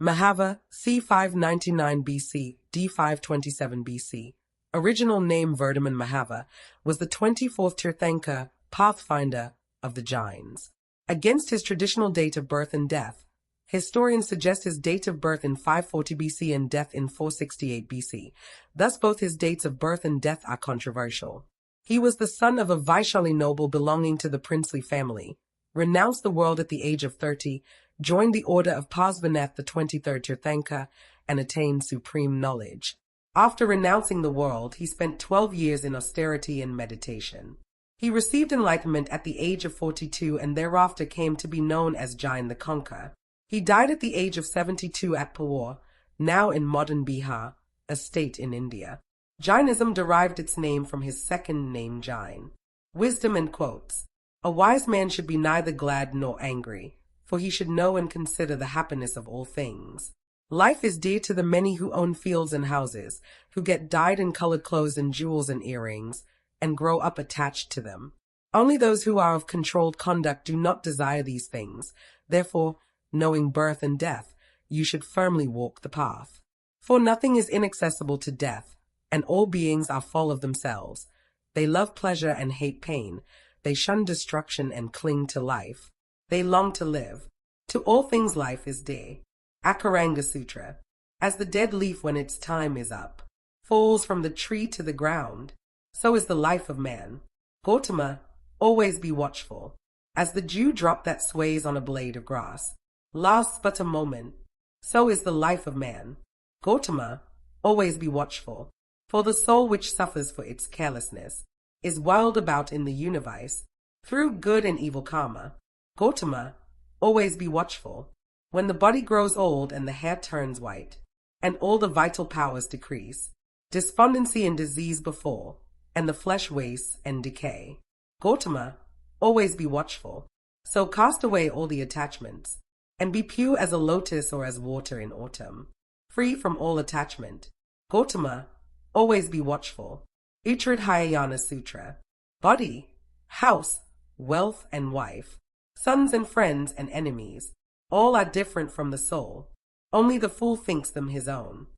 Mahavir, c. 599 BC, d. 527 BC. Original name Verdhaman Mahavir was the 24th Tirthankar, pathfinder of the Jains. Against his traditional date of birth and death, historians suggest his date of birth in 540 BC and death in 468 BC. Thus both his dates of birth and death are controversial. He was the son of a Vaishali noble belonging to the princely family, renounced the world at the age of 30, joined the order of Parsvanath, the 23rd Tirthankar, and attained supreme knowledge. After renouncing the world, he spent 12 years in austerity and meditation. He received enlightenment at the age of 42 and thereafter came to be known as Jain the Conquerer. He died at the age of 72 at Pawa, now in modern Bihar, a state in India. Jainism derived its name from his second name Jain. Wisdom and quotes. A wise man should be neither glad nor angry, for he should know and consider the happiness of all things. Life is dear to the many who own fields and houses, who get dyed and colored clothes and jewels and earrings, and grow up attached to them. Only those who are of controlled conduct do not desire these things. Therefore, knowing birth and death, you should firmly walk the path. For nothing is inaccessible to death, and all beings are full of themselves. They love pleasure and hate pain. They shun destruction and cling to life. They long to live. To all things life is dear. Akaranga Sutra. As the dead leaf when its time is up, falls from the tree to the ground, so is the life of man. Gautama, always be watchful. As the dew drop that sways on a blade of grass, lasts but a moment, so is the life of man. Gautama, always be watchful. For the soul which suffers for its carelessness is wild about in the universe, through good and evil karma. Gautama, always be watchful. When the body grows old and the hair turns white, and all the vital powers decrease, despondency and disease befall, and the flesh wastes and decay. Gautama, always be watchful. So cast away all the attachments, and be pure as a lotus or as water in autumn, free from all attachment. Gautama, always be watchful. Uttradhyayana Sutra. Body, house, wealth and wife, sons and friends and enemies, all are different from the soul. Only the fool thinks them his own.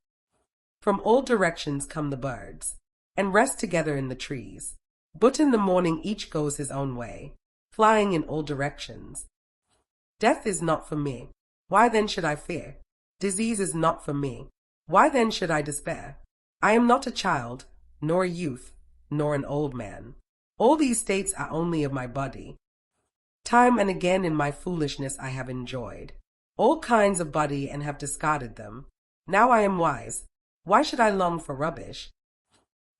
From all directions come the birds, and rest together in the trees. But in the morning each goes his own way, flying in all directions. Death is not for me. Why then should I fear? Disease is not for me. Why then should I despair? I am not a child, nor a youth, nor an old man. All these states are only of my body. Time and again in my foolishness I have enjoyed all kinds of body and have discarded them. Now I am wise. Why should I long for rubbish?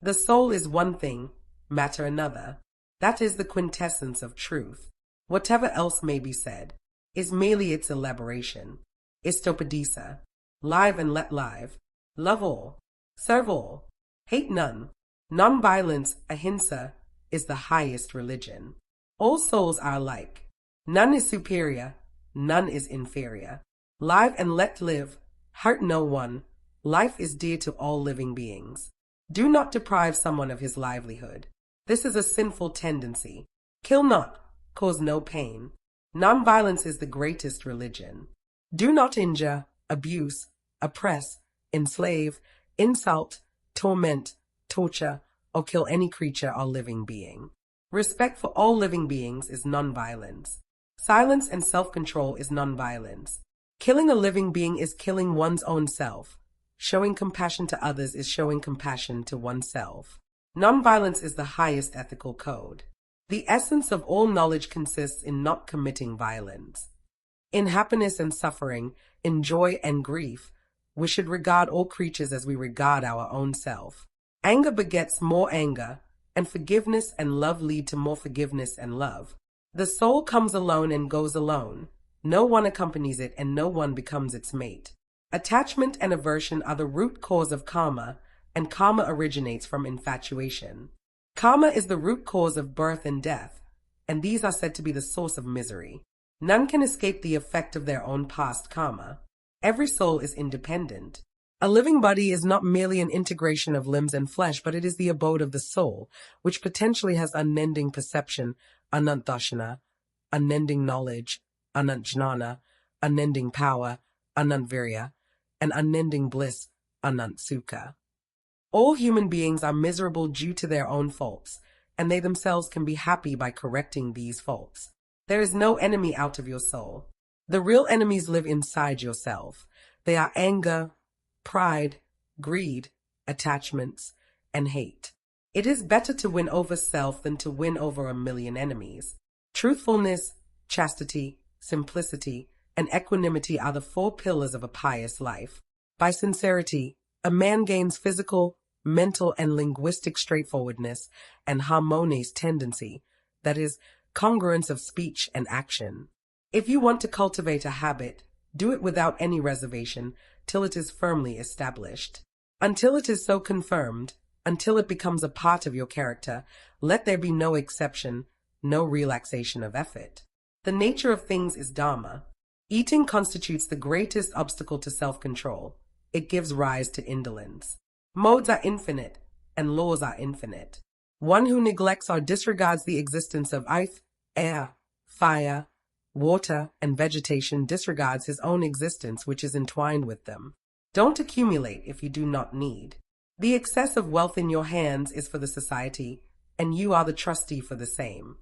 The soul is one thing, matter another. That is the quintessence of truth. Whatever else may be said is merely its elaboration. Istopadesa. Live and let live. Love all. Serve all. Hate none. Non-violence, ahimsa, is the highest religion. All souls are alike. None is superior, none is inferior. Live and let live, hurt no one. Life is dear to all living beings. Do not deprive someone of his livelihood. This is a sinful tendency. Kill not, cause no pain. Non-violence is the greatest religion. Do not injure, abuse, oppress, enslave, insult, torment, torture, or kill any creature or living being. Respect for all living beings is non-violence. Silence and self-control is non-violence. Killing a living being is killing one's own self. Showing compassion to others is showing compassion to oneself. Non-violence is the highest ethical code. The essence of all knowledge consists in not committing violence. In happiness and suffering, in joy and grief, we should regard all creatures as we regard our own self. Anger begets more anger, and forgiveness and love lead to more forgiveness and love. The soul comes alone and goes alone. No one accompanies it and no one becomes its mate. Attachment and aversion are the root cause of karma, and karma originates from infatuation. Karma is the root cause of birth and death, and these are said to be the source of misery. None can escape the effect of their own past karma. Every soul is independent. A living body is not merely an integration of limbs and flesh, but it is the abode of the soul, which potentially has unending perception, anant darshana, unending knowledge, anant jnana, unending power, anantvirya, and unending bliss, anantsukha. All human beings are miserable due to their own faults, and they themselves can be happy by correcting these faults. There is no enemy out of your soul. The real enemies live inside yourself. They are anger, pride, greed, attachments, and hate. It is better to win over self than to win over a million enemies. Truthfulness, chastity, simplicity, and equanimity are the 4 pillars of a pious life. By sincerity, a man gains physical, mental, and linguistic straightforwardness and harmonious tendency, that is, congruence of speech and action. If you want to cultivate a habit, do it without any reservation till it is firmly established. Until it is so confirmed, until it becomes a part of your character, let there be no exception, no relaxation of effort. The nature of things is dharma. Eating constitutes the greatest obstacle to self-control. It gives rise to indolence. Modes are infinite, and laws are infinite. One who neglects or disregards the existence of earth, air, fire, water, and vegetation disregards his own existence, which is entwined with them. Don't accumulate if you do not need. The excess of wealth in your hands is for the society, and you are the trustee for the same.